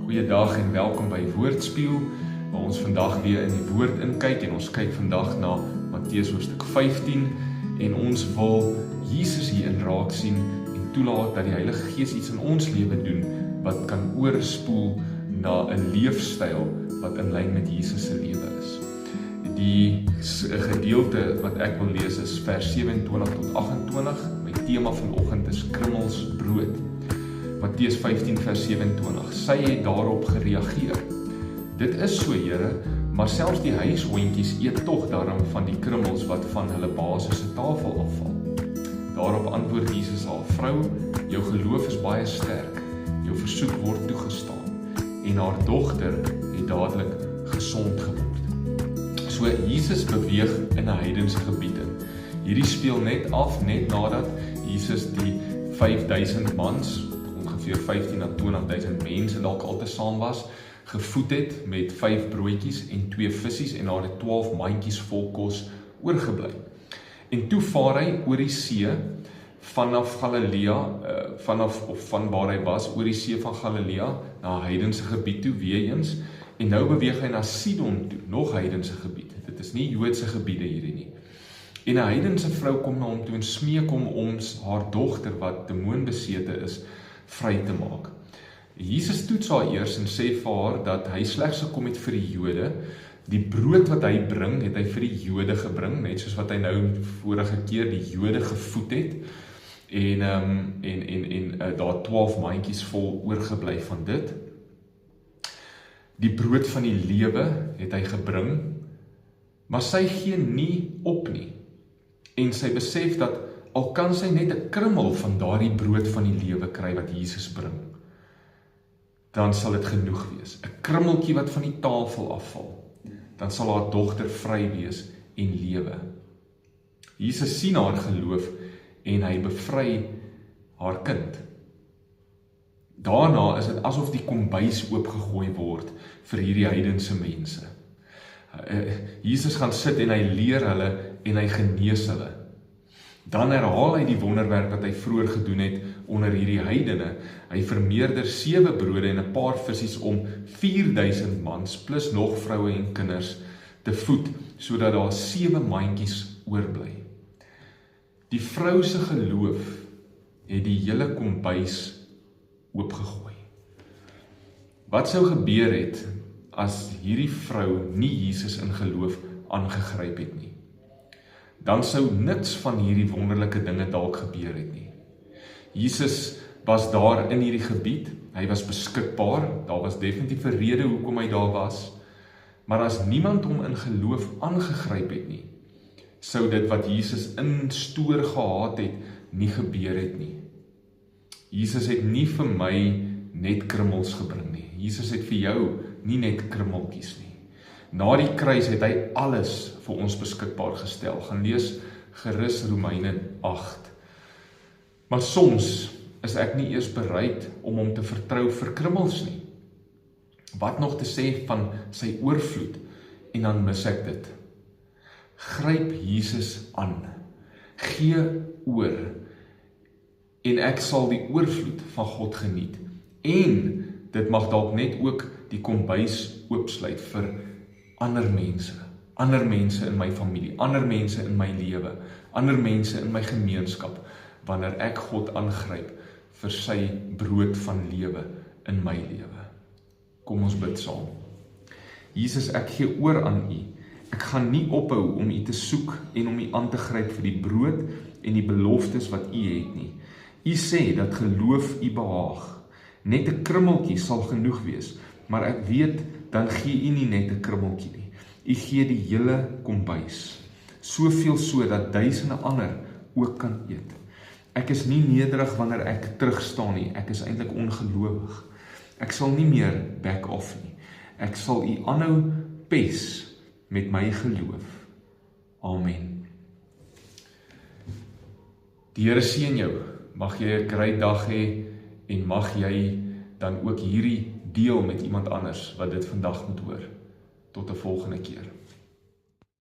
Goeiedag en welkom by Woordspieël, waar ons vandag weer in die woord inkyk en ons kyk vandag na Matteus hoofstuk 15 en ons wil Jesus hierin raak sien en toelaat dat die Heilige Gees iets in ons lewe doen wat kan oorspoel na 'n leefstyl wat in lyn met Jesus se lewe is. Die gedeelte wat ek wil lees is vers 27 tot 28. My tema vanoggend is krummels brood. Matteus 15 vers 27. Sy het daarop gereageer: Dit is so, Here, maar selfs die huishondjies eet tog daarom van die krummels wat van hulle baas se tafel afval. Daarop antwoord Jesus haar: Vrou, jou geloof is baie sterk. Jou versoek word toegestaan. En haar dogter het dadelik gesond geword. So Jesus beweeg in 'n heidense gebied in. Hierdie speel net af net nadat Jesus die 5000 mans, ongeveer 15 na 20.000 mense dalk altesaam was, gevoed het met 5 broodjies en 2 vissies en daar het 12 mandjies vol kos oorgebly. En toe vaar hy oor die see vanaf Galilea, van waar hy was, oor die see van Galilea na 'n heidense gebied toe weer eens. En nou beweeg hy na Sidon toe, nog heidense gebied. Dit is nie Joodse gebiede hierdie nie. En 'n heidense vrou kom na hom toe en smeek hom om haar dogter wat demoonbesete is, vry te maak. Jesus toets haar eers en sê vir haar dat hy slegs gekom het vir die Jode. Die brood wat hy bring, het hy vir die Jode gebring, net soos wat hy nou vorige keer die Jode gevoed het. En daar 12 mandjies vol oorgebly van dit. Die brood van die lewe het hy gebring, maar sy gee nie op nie. En sy besef dat al kan sy net 'n krummel van daardie brood van die lewe kry wat Jesus bring, dan sal dit genoeg wees. 'n Krummeltjie wat van die tafel afval, dan sal haar dogter vry wees en lewe. Jesus sien haar geloof en hy bevry haar kind. Daarna is dit asof die kombuis oopgegooi word vir hierdie heidense mense. Jesus gaan sit en hy leer hulle en hy genees hulle. Dan herhaal hy die wonderwerk wat hy vroeër gedoen het onder hierdie heidene. Hy vermeerder 7 brode en 'n paar vissies om 4000 mans plus nog vroue en kinders te voed, sodat daar 7 mandjies oorbly. Die vrou se geloof het die hele kombuis oopgegooi. Wat sou gebeur het as hierdie vrou nie Jesus in geloof aangegryp het nie? Dan sou niks van hierdie wonderlike dinge dalk gebeur het nie. Jesus was daar in hierdie gebied, hy was beskikbaar, daar was definitief 'n rede hoekom hy daar was, maar as niemand hom in geloof aangegryp het nie, sou dit wat Jesus in stoor gehad het, nie gebeur het nie. Jesus het nie vir my net krummels gebring nie. Jesus het vir jou nie net krummeltjies nie. Na die kruis het hy alles vir ons beskikbaar gestel. Gaan lees gerus Romeine 8. Maar soms is ek nie eers bereid om hom te vertrou vir krummels nie. Wat nog te sê van sy oorvloed, en dan mis ek dit. Gryp Jesus aan. Gee oor. En ek sal die oorvloed van God geniet. En dit mag dalk net ook die kombuis oopsluit vir ander mense in my familie, ander mense in my lewe, ander mense in my gemeenskap, wanneer ek God aangryp vir sy brood van lewe in my lewe. Kom ons bid saam. Jesus, ek gee oor aan U. Ek gaan nie ophou om U te soek en om U aan te gryp vir die brood en die beloftes wat U het nie. U sê dat geloof U behaag. Net 'n krummeltjie sal genoeg wees, maar ek weet, dan gee U nie net 'n krummeltjie nie. U gee die hele kombuis. Soveel so dat duisende ander ook kan eet. Ek is nie nederig wanneer ek terugstaan nie. Ek is eintlik ongelowig. Ek sal nie meer back off nie. Ek sal U aanhou pes met my geloof. Amen. Die Here seën jou. Mag jy 'n great dag hê en mag jy dan ook hierdie deel met iemand anders wat dit vandag moet hoor. Tot 'n volgende keer.